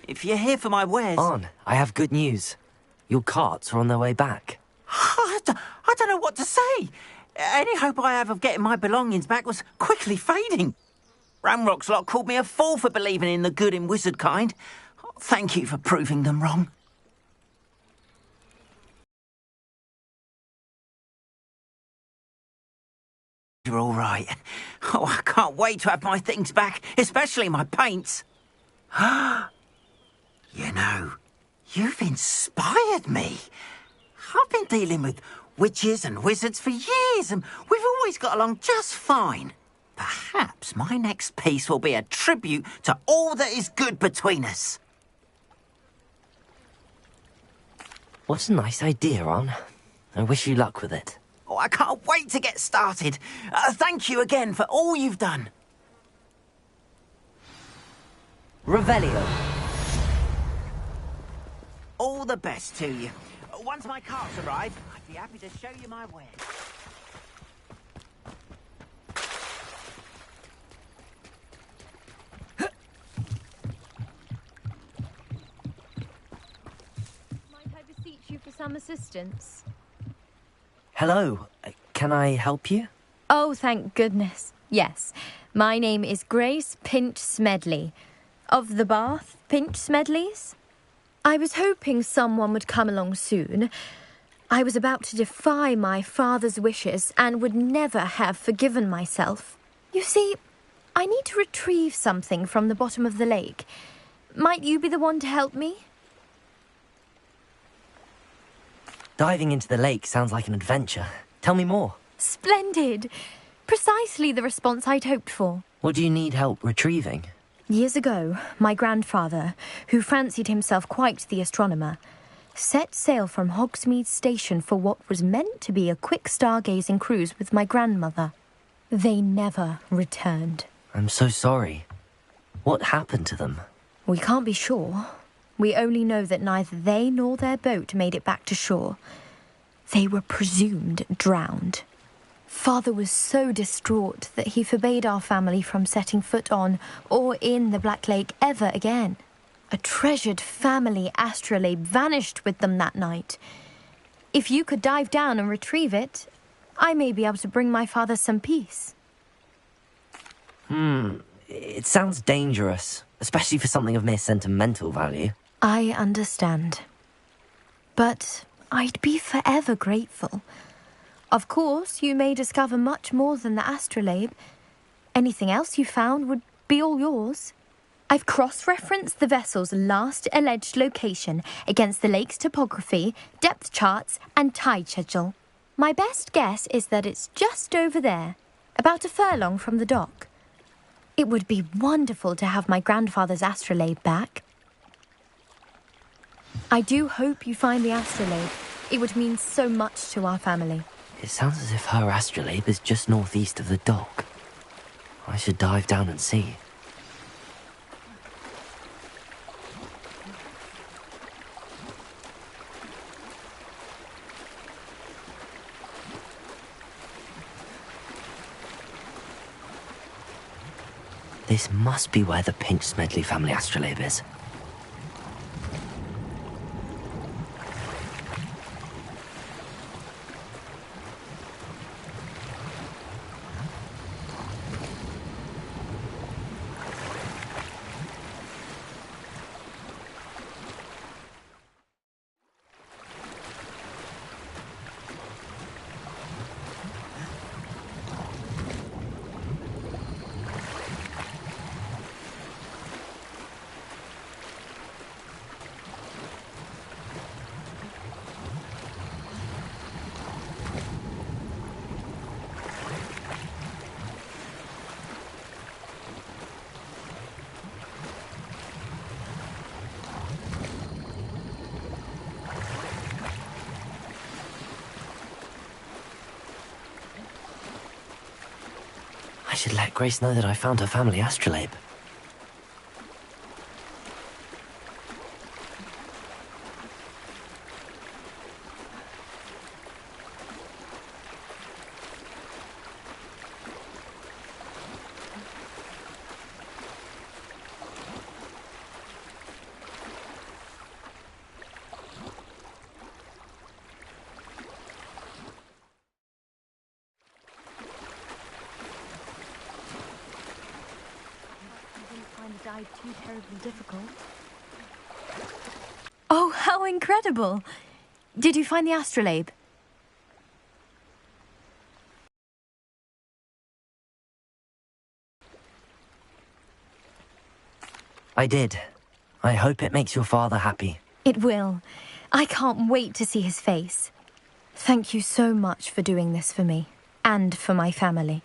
If you're here for my wares... On, I have good news. Your carts are on their way back. I don't know what to say. Any hope I have of getting my belongings back was quickly fading. Ramrock's lot called me a fool for believing in the good in wizard kind. Thank you for proving them wrong. You're all right. Oh, I can't wait to have my things back, especially my paints. You know, you've inspired me. I've been dealing with witches and wizards for years, and we've always got along just fine. Perhaps my next piece will be a tribute to all that is good between us. What a nice idea, On. I wish you luck with it. Oh, I can't wait to get started. Thank you again for all you've done. Revelio. All the best to you. Once my carts arrive, I'd be happy to show you my wares. Might I beseech you for some assistance? Hello. Can I help you? Oh, thank goodness. Yes. My name is Grace Pinch Smedley. Of the Bath Pinch Smedleys. I was hoping someone would come along soon. I was about to defy my father's wishes and would never have forgiven myself. You see, I need to retrieve something from the bottom of the lake. Might you be the one to help me? Diving into the lake sounds like an adventure. Tell me more. Splendid! Precisely the response I'd hoped for. What do you need help retrieving? Years ago, my grandfather, who fancied himself quite the astronomer, set sail from Hogsmeade Station for what was meant to be a quick stargazing cruise with my grandmother. They never returned. I'm so sorry. What happened to them? We can't be sure. We only know that neither they nor their boat made it back to shore. They were presumed drowned. Father was so distraught that he forbade our family from setting foot on or in the Black Lake ever again. A treasured family astrolabe vanished with them that night. If you could dive down and retrieve it, I may be able to bring my father some peace. It sounds dangerous, especially for something of mere sentimental value. I understand. But I'd be forever grateful. Of course, you may discover much more than the astrolabe. Anything else you found would be all yours. I've cross-referenced the vessel's last alleged location against the lake's topography, depth charts, and tide schedule. My best guess is that it's just over there, about a furlong from the dock. It would be wonderful to have my grandfather's astrolabe back. I do hope you find the astrolabe. It would mean so much to our family. It sounds as if her astrolabe is just northeast of the dock. I should dive down and see. This must be where the Pinch Smedley family astrolabe is. I should let Grace know that I found her family astrolabe. died too terribly difficult. Oh, how incredible! Did you find the astrolabe? I did. I hope it makes your father happy. It will. I can't wait to see his face. Thank you so much for doing this for me, and for my family.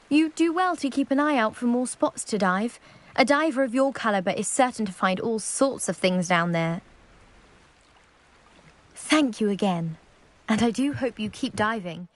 You do well to keep an eye out for more spots to dive. A diver of your caliber is certain to find all sorts of things down there. Thank you again, and I do hope you keep diving.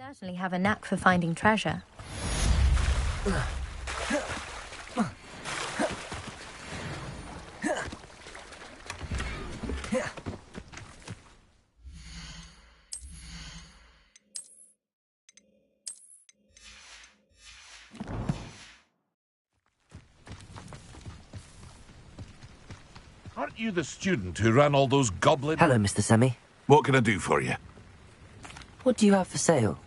Certainly have a knack for finding treasure. Aren't you the student who ran all those goblins? Hello, Mr. Semi. What can I do for you? What do you have for sale?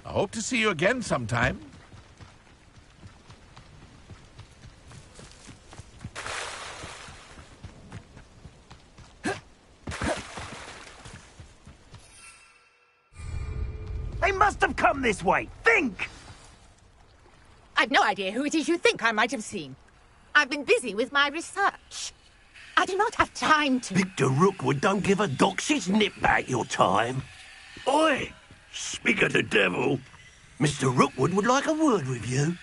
I hope to see you again sometime. They must have come this way. Think! I've no idea who it is you think I might have seen. I've been busy with my research. I do not have time to... Victor Rookwood don't give a doxy's nip back your time. Oi! Speak of the devil. Mr. Rookwood would like a word with you.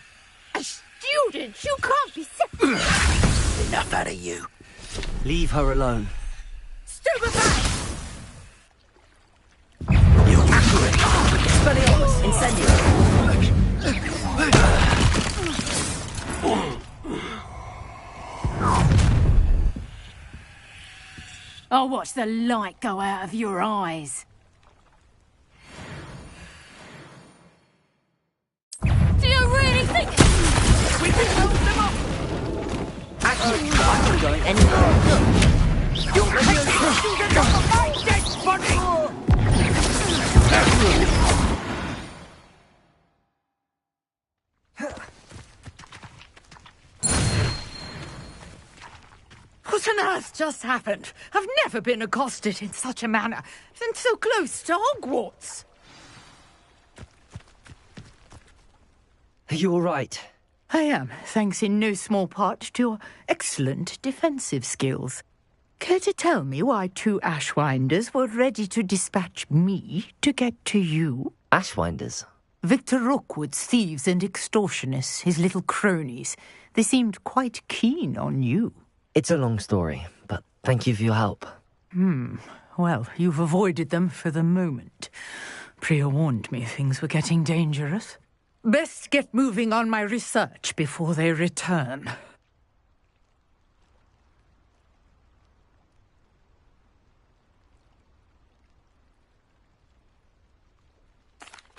A student? You can't be serious. Enough out of you. Leave her alone. Stupefy! You accurate. Expelliarmus, incendio. I'll watch the light go out of your eyes. Do you really think we can hold them off? Actually, I'm not going anywhere. Look, you're What on earth just happened? I've never been accosted in such a manner, and so close to Hogwarts. Are you all right? I am, thanks in no small part to your excellent defensive skills. Care to tell me why two Ashwinders were ready to dispatch me to get to you? Ashwinders? Victor Rookwood's thieves and extortionists, his little cronies. They seemed quite keen on you. It's a long story, but thank you for your help. Well, you've avoided them for the moment. Priya warned me things were getting dangerous. Best get moving on my research before they return.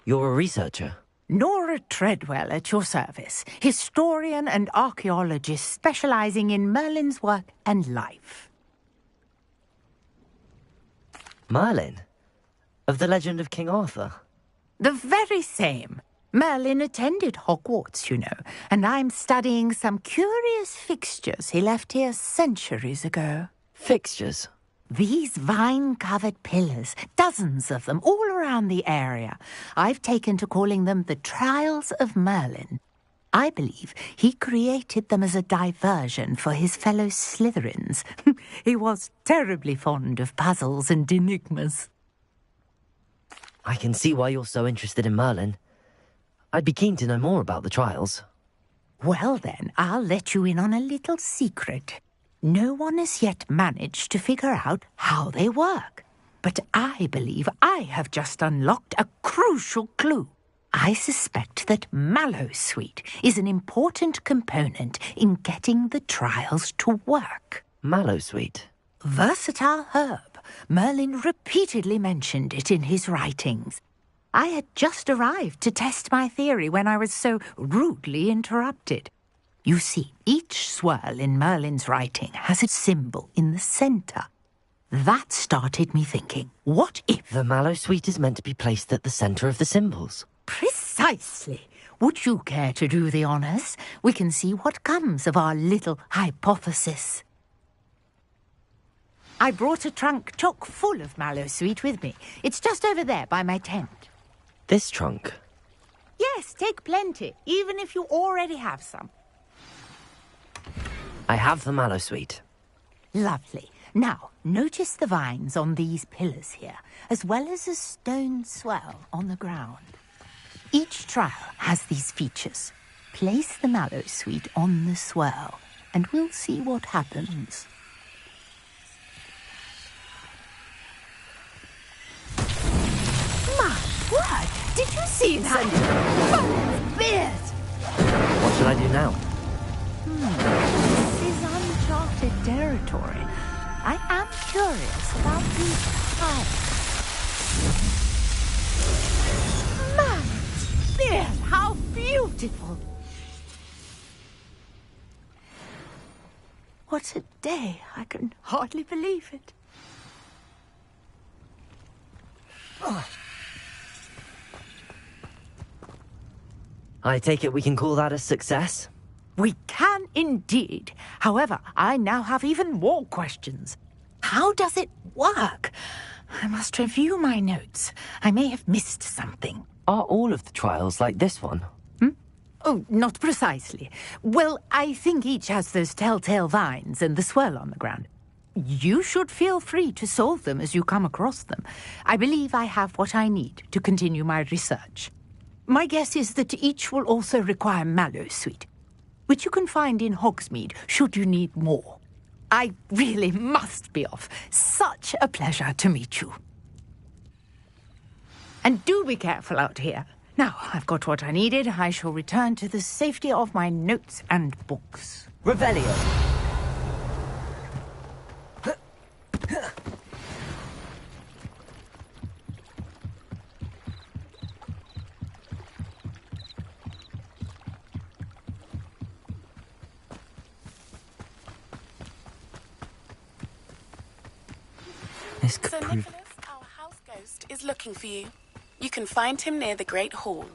You're a researcher? Nora Treadwell at your service, historian and archaeologist specializing in Merlin's work and life. Merlin? Of the legend of King Arthur? The very same. Merlin attended Hogwarts, you know, and I'm studying some curious fixtures he left here centuries ago. Fixtures? These vine-covered pillars, dozens of them, all around the area. I've taken to calling them the Trials of Merlin. I believe he created them as a diversion for his fellow Slytherins. He was terribly fond of puzzles and enigmas. I can see why you're so interested in Merlin. I'd be keen to know more about the trials. Well then, I'll let you in on a little secret. No one has yet managed to figure out how they work. But I believe I have just unlocked a crucial clue. I suspect that mallowsweet is an important component in getting the trials to work. Mallowsweet? Versatile herb. Merlin repeatedly mentioned it in his writings. I had just arrived to test my theory when I was so rudely interrupted. You see, each swirl in Merlin's writing has a symbol in the centre. That started me thinking, what if... The mallowsweet is meant to be placed at the centre of the symbols. Precisely. Would you care to do the honours? We can see what comes of our little hypothesis. I brought a trunk chock full of mallowsweet with me. It's just over there by my tent. This trunk? Yes, take plenty, even if you already have some. I have the mallowsweet. Lovely. Now, notice the vines on these pillars here, as well as a stone swell on the ground. Each trial has these features. Place the mallowsweet on the swirl, and we'll see what happens. My word! Did you see that? Oh, beard! What should I do now? This is uncharted territory. I am curious about these trials. Man, beard, how beautiful! What a day! I can hardly believe it. I take it we can call that a success? We can indeed. However, I now have even more questions. How does it work? I must review my notes. I may have missed something. Are all of the trials like this one? Oh, not precisely. Well, I think each has those telltale vines and the swirl on the ground. You should feel free to solve them as you come across them. I believe I have what I need to continue my research. My guess is that each will also require mallowsweet, which you can find in Hogsmeade should you need more. I really must be off. Such a pleasure to meet you. And do be careful out here. Now, I've got what I needed. I shall return to the safety of my notes and books. Revelio! This could Sir prove... Nicholas, our house ghost, is looking for you. You can find him near the Great Hall.